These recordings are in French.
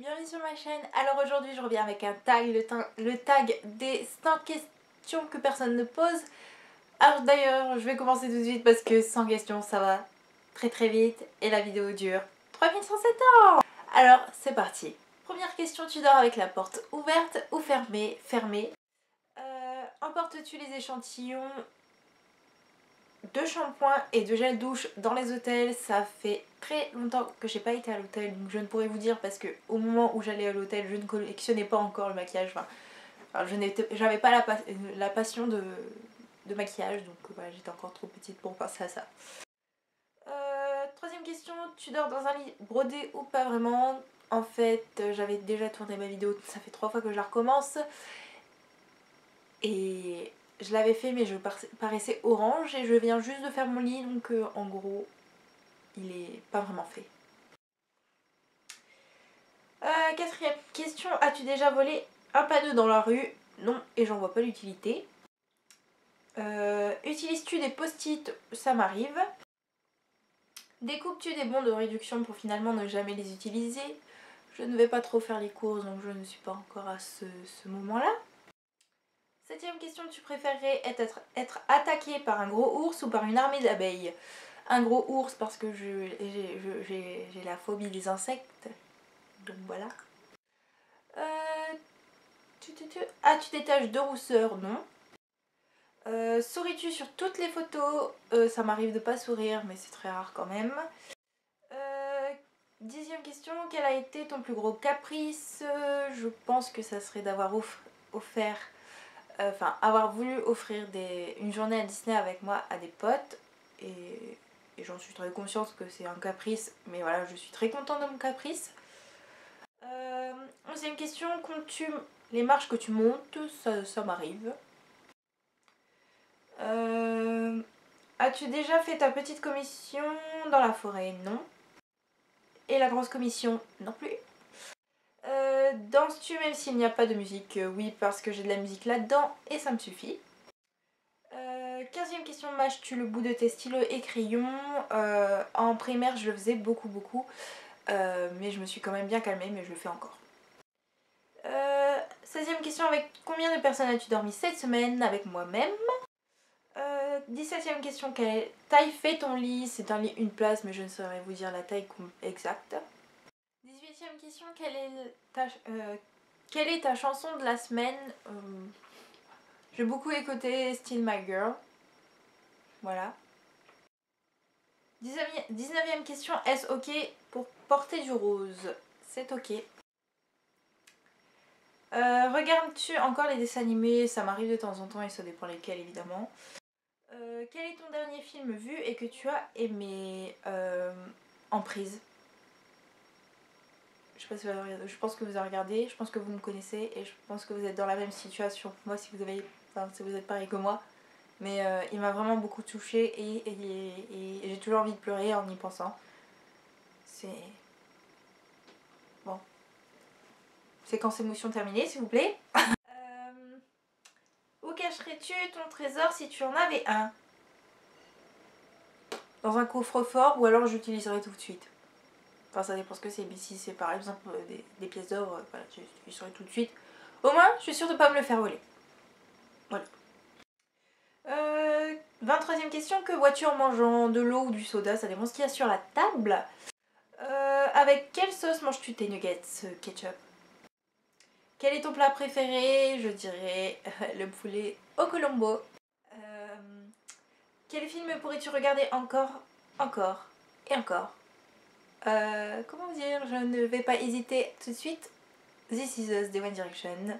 bienvenue sur ma chaîne. Alors aujourd'hui je reviens avec un tag, le tag des 100 questions que personne ne pose. Alors d'ailleurs je vais commencer tout de suite parce que 100 questions ça va très très vite et la vidéo dure 3107 ans. Alors c'est parti. Première question, tu dors avec la porte ouverte ou fermée? Fermée. Emportes-tu les échantillons de shampoing et de gel douche dans les hôtels? Ça fait très longtemps que j'ai pas été à l'hôtel, donc je ne pourrais vous dire parce que au moment où j'allais à l'hôtel je ne collectionnais pas encore le maquillage, j'avais pas la passion de maquillage, donc voilà, j'étais encore trop petite pour penser à ça. Troisième question, tu dors dans un lit brodé ou pas vraiment? En fait j'avais déjà tourné ma vidéo, ça fait 3 fois que je la recommence et je l'avais fait mais je paraissais orange et je viens juste de faire mon lit, donc en gros il est pas vraiment fait. Quatrième question, as-tu déjà volé un panneau dans la rue? Non, et j'en vois pas l'utilité. Utilises-tu des post-it? Ça m'arrive. Découpes-tu des bons de réduction pour finalement ne jamais les utiliser? Je ne vais pas trop faire les courses, donc je ne suis pas encore à ce moment-là. Septième question, tu préférerais être attaqué par un gros ours ou par une armée d'abeilles? Un gros ours parce que j'ai la phobie des insectes, donc voilà. As-tu des taches de rousseur? Non. Souris-tu sur toutes les photos? Ça m'arrive de pas sourire, mais c'est très rare quand même. 10e question, quel a été ton plus gros caprice? Je pense que ça serait d'avoir avoir voulu offrir une journée à Disney avec moi à des potes. Et j'en suis très consciente que c'est un caprice, mais voilà, je suis très contente de mon caprice. 11e question, comptes-tu les marches que tu montes? Ça m'arrive. As-tu déjà fait ta petite commission dans la forêt? Non. Et la grosse commission? Non plus. Danses-tu même s'il n'y a pas de musique? Oui, parce que j'ai de la musique là-dedans et ça me suffit. 15e question, mâches-tu le bout de tes stylos et crayons? En primaire je le faisais beaucoup, mais je me suis quand même bien calmée, mais je le fais encore. 16e question, avec combien de personnes as-tu dormi cette semaine? Avec moi-même. 17e question, quelle taille fait ton lit? C'est un lit une place, mais je ne saurais vous dire la taille exacte. 18e question, quelle est ta chanson de la semaine? J'ai beaucoup écouté Still My Girl. Voilà. 19e question, est-ce ok pour porter du rose? C'est ok. Regardes-tu encore les dessins animés? Ça m'arrive de temps en temps et ça dépend lesquels évidemment. Quel est ton dernier film vu et que tu as aimé? Emprise. Je sais pas si vous avez regardé, je pense que vous avez regardé, je pense que vous me connaissez et je pense que vous êtes dans la même situation. Moi si vous êtes pareil que moi. Mais il m'a vraiment beaucoup touchée et j'ai toujours envie de pleurer en y pensant. C'est... Bon. Séquence émotion terminée s'il vous plaît. Où cacherais-tu ton trésor si tu en avais un? Dans un coffre-fort ou alors j'utiliserai tout de suite. Enfin ça dépend ce que c'est, mais si c'est par exemple des pièces d'or, voilà, j'utiliserai tout de suite. Au moins je suis sûre de ne pas me le faire voler. Voilà. 23e question, que vois-tu en mangeant? De l'eau ou du soda? Ça dépend ce qu'il y a sur la table. Avec quelle sauce manges-tu tes nuggets? Ketchup. Quel est ton plat préféré? Je dirais le poulet au colombo. Quel film pourrais-tu regarder encore et encore? Comment dire? Je ne vais pas hésiter tout de suite. This Is Us de One Direction.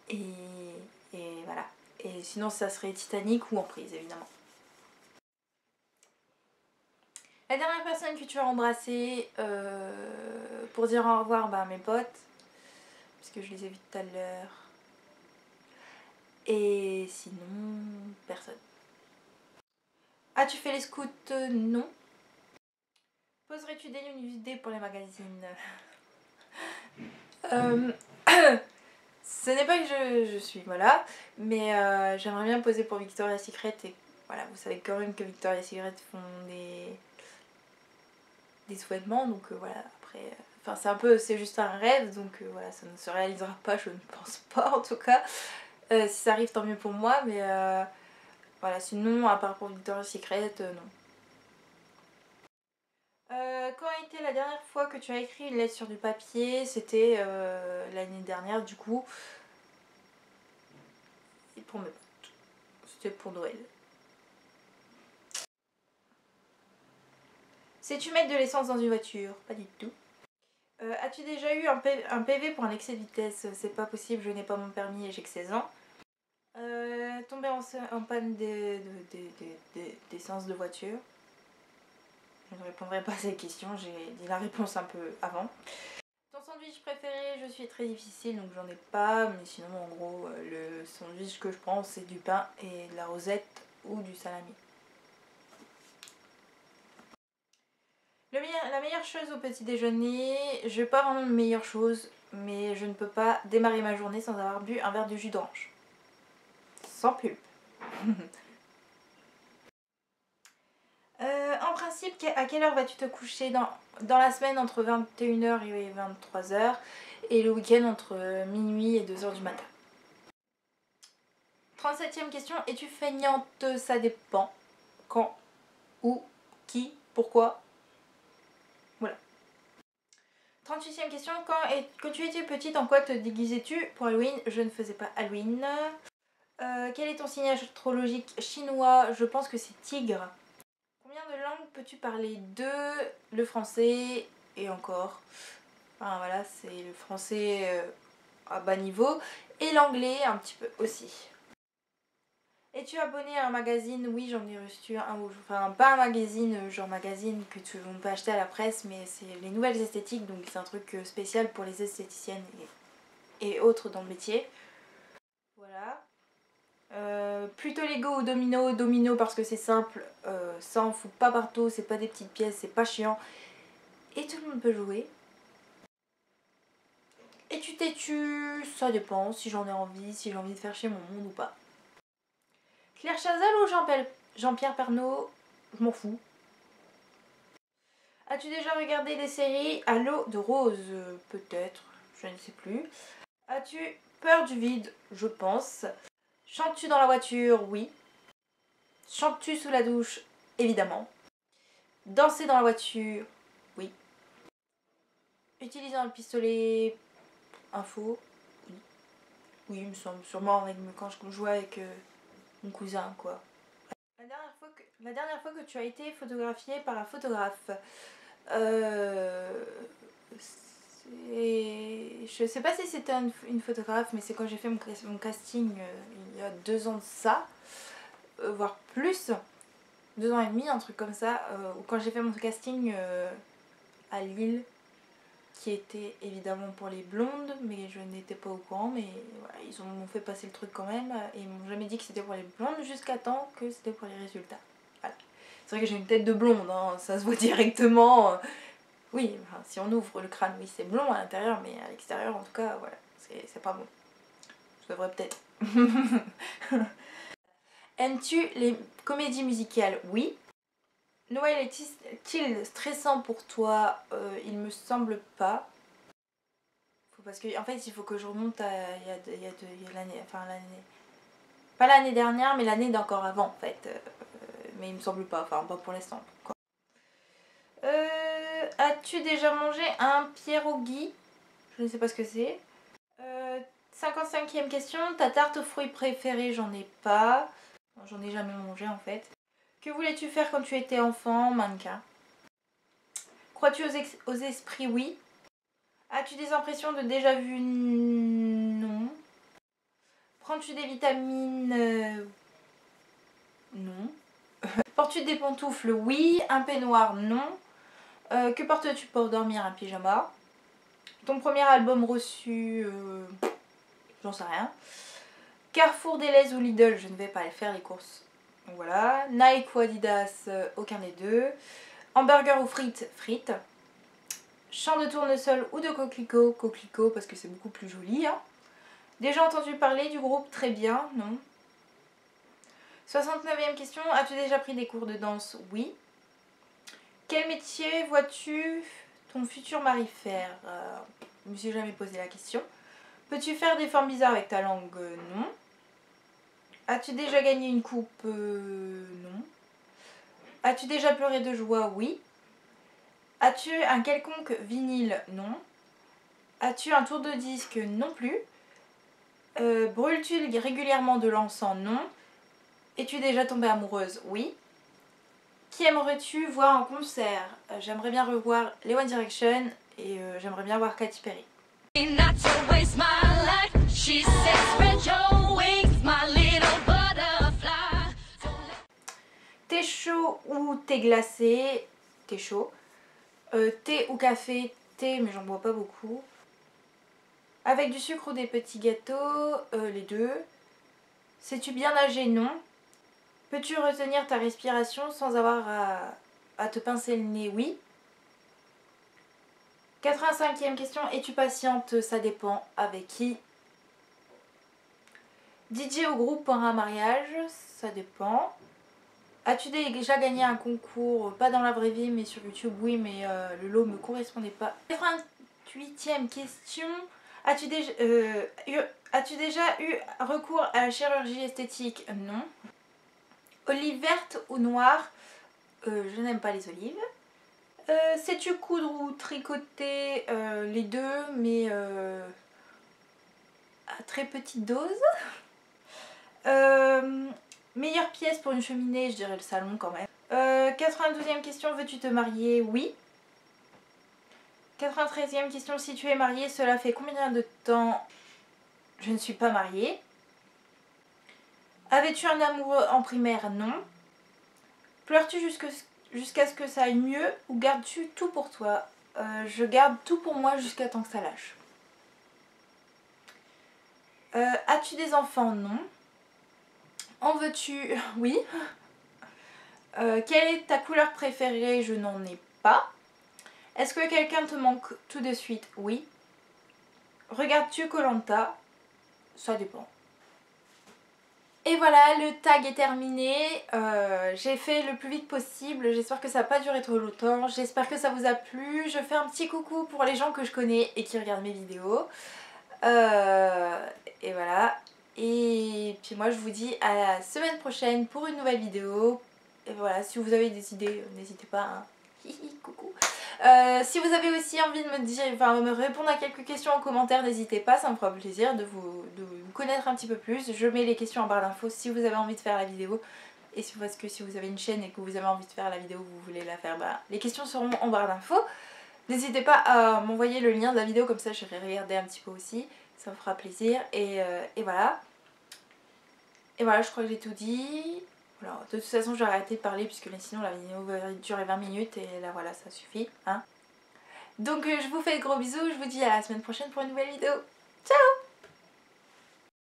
Et voilà. Et sinon ça serait Titanic ou Emprise évidemment. La dernière personne que tu as embrassée pour dire au revoir, bah, mes potes, puisque je les ai vus tout à l'heure. Et sinon, personne. As-tu fait les scouts? Non. Poserais-tu des idées pour les magazines? Ce n'est pas que je suis, voilà, mais j'aimerais bien poser pour Victoria's Secret et voilà, vous savez quand même que Victoria's Secret font des sous-vêtements, donc voilà, après Enfin c'est juste un rêve, donc voilà, ça ne se réalisera pas, je ne pense pas en tout cas. Si ça arrive, tant mieux pour moi, mais voilà, sinon, à part pour Victoria's Secret, non. Quand a été la dernière fois que tu as écrit une lettre sur du papier? C'était l'année dernière, du coup. Et pour mes potes. C'était pour Noël. Sais-tu mettre de l'essence dans une voiture? Pas du tout. As-tu déjà eu un PV pour un excès de vitesse? C'est pas possible, je n'ai pas mon permis et j'ai que 16 ans. Tomber en panne d'essence de voiture? Je ne répondrai pas à cette question, j'ai dit la réponse un peu avant. Ton sandwich préféré? Je suis très difficile donc j'en ai pas, mais sinon en gros le sandwich que je prends c'est du pain et de la rosette ou du salami. La meilleure chose au petit déjeuner, je n'ai pas vraiment de meilleure chose, mais je ne peux pas démarrer ma journée sans avoir bu un verre de jus d'orange. Sans pulpe. En principe, à quelle heure vas-tu te coucher dans la semaine entre 21h et 23h et le week-end entre minuit et 2h du matin? 37e question, es-tu feignante? Ça dépend. Quand? Où? Qui? Pourquoi? Voilà. 38e question, quand tu étais petite, en quoi te déguisais-tu pour Halloween? Je ne faisais pas Halloween. Quel est ton signe astrologique chinois? Je pense que c'est tigre. Combien de langues peux-tu parler? 2, le français et encore. Enfin voilà, c'est le français à bas niveau et l'anglais un petit peu aussi. Es-tu abonné à un magazine? Oui, j'en ai reçu un. Enfin, pas un magazine, genre magazine que on peut acheter à la presse, mais c'est les nouvelles esthétiques, donc c'est un truc spécial pour les esthéticiennes et autres dans le métier. Voilà. Plutôt Lego ou Domino? Domino parce que c'est simple, ça en fout pas partout, c'est pas des petites pièces, c'est pas chiant. Et tout le monde peut jouer. Es-tu têtu? Ça dépend, si j'en ai envie, si j'ai envie de faire chier mon monde ou pas. Claire Chazal ou Jean-Pierre Pernaut? Je m'en fous. As-tu déjà regardé des séries à l'eau de rose? Peut-être, je ne sais plus. As-tu peur du vide? Je pense. Chantes-tu dans la voiture? Oui. Chantes-tu sous la douche? Évidemment. Danser dans la voiture? Oui. Utilisant le pistolet? Info? Oui. Oui, il me semble. Sûrement quand je jouais avec mon cousin, quoi. La dernière fois que tu as été photographiée par un photographe, je sais pas si c'était une photographe, mais c'est quand j'ai fait mon casting il y a 2 ans de ça, voire plus, 2 ans et demi, un truc comme ça, ou quand j'ai fait mon casting à Lille, qui était évidemment pour les blondes, mais je n'étais pas au courant, mais voilà, ils m'ont fait passer le truc quand même, et ils m'ont jamais dit que c'était pour les blondes jusqu'à temps que c'était pour les résultats. Voilà. C'est vrai que j'ai une tête de blonde, hein, ça se voit directement. Oui, enfin, si on ouvre le crâne, oui, c'est blond à l'intérieur, mais à l'extérieur, en tout cas, voilà, c'est pas bon. Je devrais peut-être. Aimes-tu les comédies musicales? Oui. Noël est-il stressant pour toi? Il me semble pas. Parce que en fait, il faut que je remonte à il y a l'année, enfin l'année, pas l'année dernière, mais l'année d'encore avant en fait. Mais il me semble pas, enfin pas pour l'instant. As-tu déjà mangé un pierogi? Je ne sais pas ce que c'est. 55e question, ta tarte aux fruits préférée? J'en ai pas. J'en ai jamais mangé en fait. Que voulais-tu faire quand tu étais enfant? Mannequin. Crois-tu aux esprits? Oui. As-tu des impressions de déjà vu? Non. Prends-tu des vitamines? Non. Portes-tu des pantoufles? Oui. Un peignoir? Non. Que portes-tu pour dormir? Un pyjama. Ton premier album reçu? J'en sais rien. Carrefour, Delhaize ou Lidl? Je ne vais pas aller faire les courses. Donc voilà. Nike ou Adidas? Aucun des deux. Hamburger ou frites? Frites. Champ de tournesol ou de coquelicot? Coquelicot parce que c'est beaucoup plus joli. Hein. Déjà entendu parler du groupe? Très bien. Non. 69e question. As-tu déjà pris des cours de danse? Oui. Quel métier vois-tu ton futur mari faire? Je me suis jamais posé la question. Peux-tu faire des formes bizarres avec ta langue? Non. As-tu déjà gagné une coupe? Non. As-tu déjà pleuré de joie? Oui. As-tu un quelconque vinyle? Non. As-tu un tour de disque? Non plus. Brûles-tu régulièrement de l'encens? Non. Es-tu déjà tombée amoureuse? Oui. Qui aimerais-tu voir en concert? J'aimerais bien revoir les One Direction et j'aimerais bien voir Katy Perry. Thé chaud ou thé glacé? Thé chaud. Thé ou café? Thé, mais j'en bois pas beaucoup. Avec du sucre ou des petits gâteaux? Les deux. Sais-tu bien nager? Non. Peux-tu retenir ta respiration sans avoir à te pincer le nez? Oui. 85e question. Es-tu patiente? Ça dépend. Avec qui? DJ au groupe pour un mariage? Ça dépend. As-tu déjà gagné un concours? Pas dans la vraie vie mais sur YouTube oui, mais le lot me correspondait pas. 88e question. As-tu déjà eu recours à la chirurgie esthétique? Non. Olive verte ou noire? Je n'aime pas les olives. Sais-tu coudre ou tricoter? Les deux, mais à très petite dose. Meilleure pièce pour une cheminée, je dirais le salon quand même. 92e question, veux-tu te marier? Oui. 93e question, si tu es mariée, cela fait combien de temps? Je ne suis pas mariée. Avais-tu un amoureux en primaire? Non. Pleures-tu jusqu'à ce que ça aille mieux ou gardes-tu tout pour toi? Je garde tout pour moi jusqu'à temps que ça lâche. As-tu des enfants? Non. En veux-tu? Oui. Quelle est ta couleur préférée? Je n'en ai pas. Est-ce que quelqu'un te manque tout de suite? Oui. Regardes-tu koh Lanta? Ça dépend. Et voilà, le tag est terminé. J'ai fait le plus vite possible. J'espère que ça n'a pas duré trop longtemps. J'espère que ça vous a plu. Je fais un petit coucou pour les gens que je connais et qui regardent mes vidéos. Et voilà. Et puis moi je vous dis à la semaine prochaine pour une nouvelle vidéo. Et voilà, si vous avez des idées, n'hésitez pas. Hein. Hihi, coucou. Si vous avez aussi envie de me dire, enfin me répondre à quelques questions en commentaire, n'hésitez pas, ça me fera plaisir de vous connaître un petit peu plus. Je mets les questions en barre d'infos si vous avez envie de faire la vidéo. Et parce que si vous avez une chaîne et que vous avez envie de faire la vidéo, vous voulez la faire, bah, les questions seront en barre d'infos. N'hésitez pas à m'envoyer le lien de la vidéo, comme ça je vais regarder un petit peu aussi. Ça me fera plaisir. Et voilà. Et voilà, je crois que j'ai tout dit. Voilà. De toute façon, je vais arrêter de parler puisque sinon la vidéo va durer 20 minutes. Et là, voilà, ça suffit. Hein. Donc, je vous fais de gros bisous. Je vous dis à la semaine prochaine pour une nouvelle vidéo. Ciao!